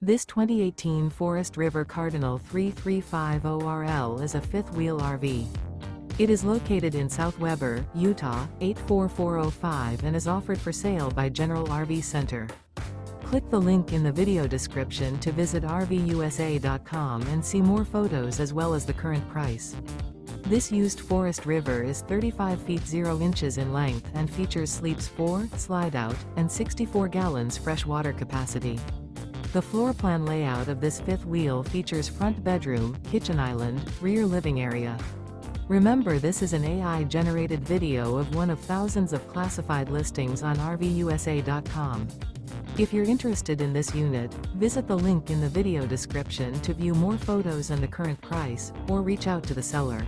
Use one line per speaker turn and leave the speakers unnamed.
This 2018 Forest River Cardinal 3350RL is a fifth-wheel RV. It is located in South Weber, Utah, 84405 and is offered for sale by General RV Center. Click the link in the video description to visit RVUSA.com and see more photos as well as the current price. This used Forest River is 35 feet 0 inches in length and features sleeps 4, Slideout, and 64 gallons fresh water capacity. The floor plan layout of this fifth wheel features front bedroom, kitchen island, rear living area. Remember, this is an AI-generated video of one of thousands of classified listings on RVUSA.com. If you're interested in this unit, visit the link in the video description to view more photos and the current price, or reach out to the seller.